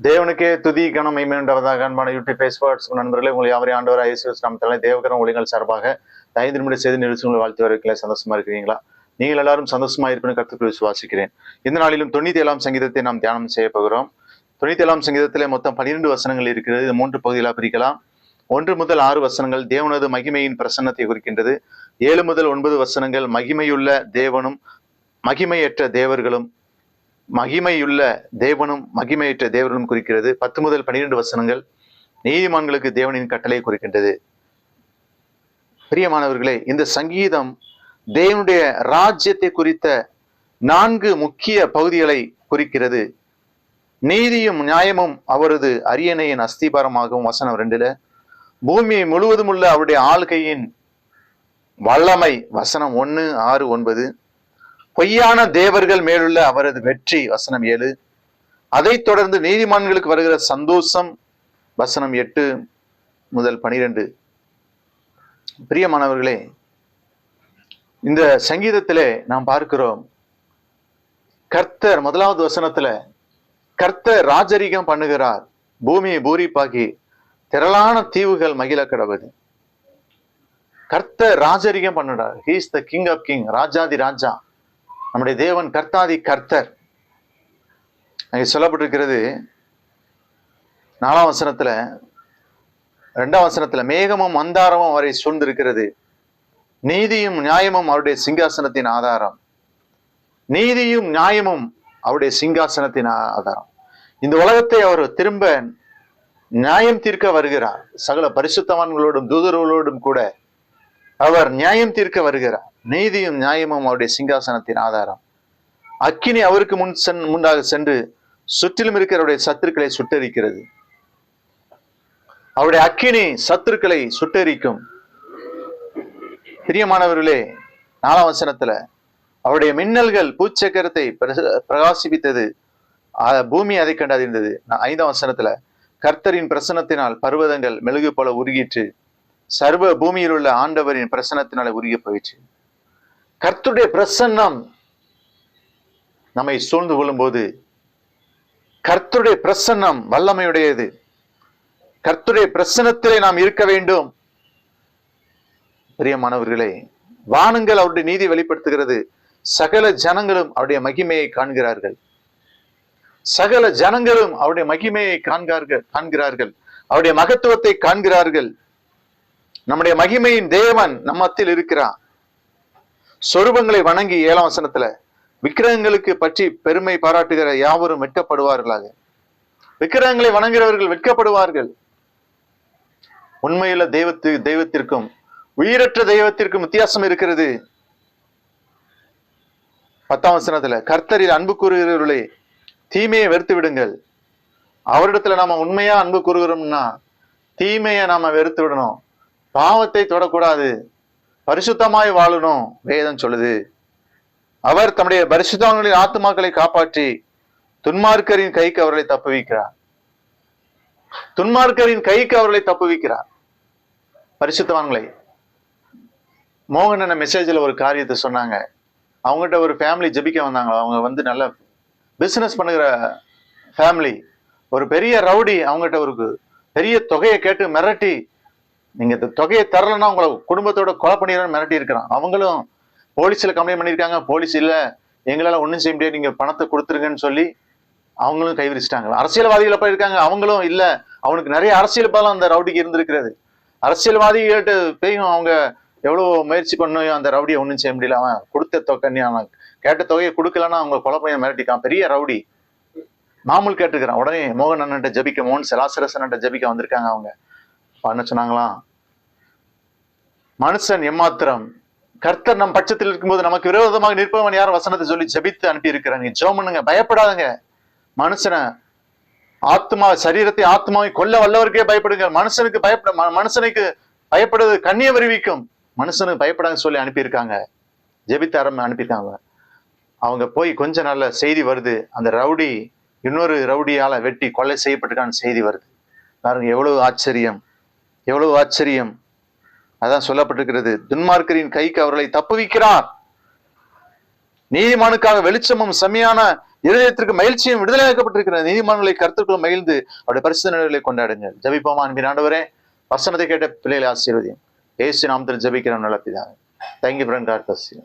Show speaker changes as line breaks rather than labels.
தேவனுக்கே துதி கனம் மைமேண்டவதாக அன்பான யூடியூப் பேஸ்பர்ட்ஸ் நண்பர்களே, உங்களை யாவரையும் ஆண்டவர் இயேசு நாமத்திலே தேவகரம் ஒளிகள் சார்பாக 5 நிமிட செய்தி நிகழ்ச்சி உங்களை வாழ்த்து வரவேற்கல. சந்தோஷமா இருக்கிறீங்களா? நீங்கள் எல்லாரும் சந்தோஷமா இருப்பேன்னு கர்த்தருக்குள் விசுவாசிக்கிறேன். இந்த நாளிலும் 97ஆம் சங்கீதத்தை நாம் தியானம் செய்ய போகிறோம். 97ஆம் சங்கீதத்திலே மொத்தம் 12 வசனங்கள் இருக்கிறது. இது 3 பகுதிகளாக பிரிக்கலாம். 1 முதல் 6 வசனங்கள் தேவனது மகிமையின் பிரசன்னத்தை குறிக்கின்றது. 7 முதல் 9 வசனங்கள் மகிமையுள்ள தேவனும் மகிமையற்ற தேவர்களும் மகிமையுள்ள தேவனும் மகிமையற்ற தேவர்களும் குறிக்கிறது. 10 முதல் 12 வசனங்கள் நீதிமான்களுக்கு தேவனின் கட்டளை குறிக்கின்றது. பிரியமானவர்களே, இந்த சங்கீதம் தேவனுடைய ராஜ்யத்தை குறித்த 4 முக்கிய பகுதிகளை குறிக்கிறது. நீதியும் நியாயமும் அவரது அரியணையின் அஸ்திபாரமாகவும் வசனம் 2. பூமியை முழுவதும் உள்ள அவருடைய ஆளுகையின் வல்லமை வசனம் 1, 6, 9. பொய்யான தேவர்கள் மேலுள்ள அவரது வெற்றி வசனம் 7. அதைத் தொடர்ந்து நீதிமான்களுக்கு வருகிற சந்தோஷம் வசனம் 8 முதல் 12. பிரியமானவர்களே, இந்த சங்கீதத்திலே நாம் பார்க்கிறோம், கர்த்தர் முதலாவது வசனத்துல கர்த்தர் ராஜரிகம் பண்ணுகிறார், பூமியை பூரிப்பாக்கி திரளான தீவுகள் மகிழ கடவுது. கர்த்தர் ராஜரிகம் பண்ணுறார். He is the king of king, ராஜாதி ராஜா. நம்முடைய தேவன் கர்த்தாதி கர்த்தர். அங்கே சொல்லப்பட்டிருக்கிறது 4ஆம் வசனத்துல, 2ஆம் வசனத்துல மேகமும் மந்தாரமும் அவரை சூழ்ந்திருக்கிறது, நீதியும் நியாயமும் அவருடைய சிங்காசனத்தின் ஆதாரம். நீதியும் நியாயமும் அவருடைய சிங்காசனத்தின் ஆதாரம். இந்த உலகத்தை அவர் திரும்ப நியாயம் தீர்க்க வருகிறார். சகல பரிசுத்தவான்களோடும் தூதர்களோடும் கூட அவர் நியாயம் தீர்க்க வருகிறார். நீதியும் நியாயமும் அவருடைய சிங்காசனத்தின் ஆதாரம். அக்கினி அவருக்கு முன்னாக சென்று சுற்றிலும் இருக்கிறவருடைய சத்துருக்களை சுட்டரிக்கிறது. அவருடைய அக்கினி சத்துருக்களை சுட்டரிக்கும். பிரியமானவர்களே, 4ஆம் வசனத்துல அவருடைய மின்னல்கள் பூச்சக்கரத்தை பிரகாசிப்பித்தது, பூமி அதை கண்டறிந்தது. 5ஆம் வசனத்துல கர்த்தரின் பிரசன்னத்தினால் பர்வதங்கள் மெழுகு போல உருகிற்று, சர்வ பூமியில் உள்ள ஆண்டவரின் பிரசன்னத்தினால உருகி போயிற்று. கர்த்தருடைய பிரசன்னம் நம்மை சூழ்ந்து கொள்ளும் போது, கர்த்தருடைய பிரசன்னம் வல்லமையுடையது. கர்த்தருடைய பிரசன்னத்திலே நாம் இருக்க வேண்டும். பிரியமானவர்களே, வானங்கள் அவருடைய நீதி வெளிப்படுத்துகிறது, சகல ஜனங்களும் அவருடைய மகிமையை காண்கிறார்கள். சகல ஜனங்களும் அவருடைய மகிமையை காண்கிறார்கள், அவருடைய மகத்துவத்தை காண்கிறார்கள். நம்முடைய மகிமையின் தேவன் நம்மத்தில் இருக்கிறார். சொரூபங்களை வணங்கி 7ஆம் வசனத்துல விக்கிரகங்களுக்கு பற்றி பெருமை பாராட்டுகிற யாவரும் வெட்கப்படுவார்களாக. விக்கிரகங்களை வணங்குகிறவர்கள் வெட்கப்படுவார்கள். உண்மையுள்ள தெய்வத்திற்கும் உயிரற்ற தெய்வத்திற்கும் வித்தியாசம் இருக்கிறது. 10ஆம் வசனத்துல கர்த்தரில் அன்பு கூறுகிறவர்களே தீமையை வெறுத்து விடுங்கள். அவரிடத்துல நாம உண்மையா அன்பு கூறுகிறோம்னா தீமையை நாம வெறுத்து விடணும். பாவத்தை தொடக்கூடாது, பரிசுத்தமாய் வாழணும். வேதம் சொல்லுது, அவர் தம்முடைய பரிசுத்தவான்களின் ஆத்துமாக்களை காப்பாற்றி துன்மார்க்கரின் கைக்கு அவர்களை தப்புவிக்கிறார். துன்மார்க்கரின் கைக்கு அவர்களை தப்புவிக்கிறார். பரிசுத்தவான்களை. மோகன் மெசேஜ்ல ஒரு காரியத்தை சொன்னாங்க. அவங்ககிட்ட ஒரு ஃபேமிலி ஜெபிக்க வந்தாங்க. அவங்க நல்ல பிசினஸ் பண்ணுகிற ஃபேமிலி. ஒரு பெரிய ரவுடி அவங்ககிட்ட ஒரு பெரிய தொகையை கேட்டு மிரட்டி, நீங்க இந்த தொகையை தரலன்னா உங்களை குடும்பத்தோட கொலை பண்ணிடுறேன்னு மிரட்டி இருக்கிறான். அவங்களும் போலீஸ்ல கம்ப்ளைண்ட் பண்ணியிருக்காங்க. போலீஸ் இல்ல, எங்களால ஒன்றும் செய்ய முடியாது, நீங்க பணத்தை கொடுத்துருங்கன்னு சொல்லி அவங்களும் கைவிரிச்சிட்டாங்க. அரசியல்வாதிகளை போயிருக்காங்க. அவங்களும் இல்ல, அவனுக்கு நிறைய அரசியல் பலம் அந்த ரவுடிக்கு இருந்திருக்கிறது. அரசியல்வாதிகிட்ட போயும் அவங்க எவ்வளவு முயற்சி பண்ணும், அந்த ரவுடியை ஒன்றும் செய்ய முடியல. அவன் கொடுத்த தொகை, அவன் கேட்ட தொகையை கொடுக்கலன்னா அவங்க கொலை பண்ணி மிரட்டிக்கான். பெரிய ரவுடி மாமூல் கேட்டுக்கிறான். உடனே மோகன் அண்ணன்ட்ட ஜபிக்க, மோகன் செலாசரஸ் அண்ணன்ட்ட ஜபிக்க வந்திருக்காங்க. அவங்க என்ன சொன்னாங்களாம், மனுஷன் எம்மாத்திரம், கர்த்தர் நம் பட்சத்தில் இருக்கும்போது நமக்கு விரோதமாக நிற்பவன் யாரும் வசனத்தை சொல்லி ஜபித்து அனுப்பி இருக்கிறாங்க. நீங்க ஜெபம் பண்ணுங்க, பயப்படாதுங்க. மனுஷனை சரீரத்தை ஆத்மாவை கொல்ல வல்லவருக்கே பயப்படுங்க. மனுஷனுக்கு பயப்படுறது கண்ணிய வருவிக்கும். மனுஷனுக்கு பயப்படாங்க சொல்லி அனுப்பியிருக்காங்க. ஜெபித்து அனுப்பியிருக்காங்க. அவங்க போய் கொஞ்ச நாள்ல செய்தி வருது, அந்த ரவுடி இன்னொரு ரவுடியால வெட்டி கொலை செய்யப்பட்டிருக்கான்னு செய்தி வருது. பாருங்க, எவ்வளவு ஆச்சரியம், எவ்வளவு ஆச்சரியம். அதான் சொல்லப்பட்டிருக்கிறது, துன்மார்க்கரின் கைக்கு அவர்களை தப்புவிக்கிறார். நீதிமானுக்காக வெளிச்சமும் செம்மையான இருதயத்திற்கு மகிழ்ச்சியும் விடுதலையாக்கப்பட்டிருக்கிற நீதிமான்களை கருத்துக்களும் மகிழ்ந்து அவருடைய பரிசுத்த நிலைகளை கொண்டாடுங்கள். ஜெபிப்போமா. அன்பின் ஆண்டவரே, வசனத்தை கேட்ட பிள்ளைகளை ஆசீர்வதியும். இயேசு நாமத்தில் ஜெபிக்கிறோம் நல்ல பிதாவே. Thank you friend. God bless you.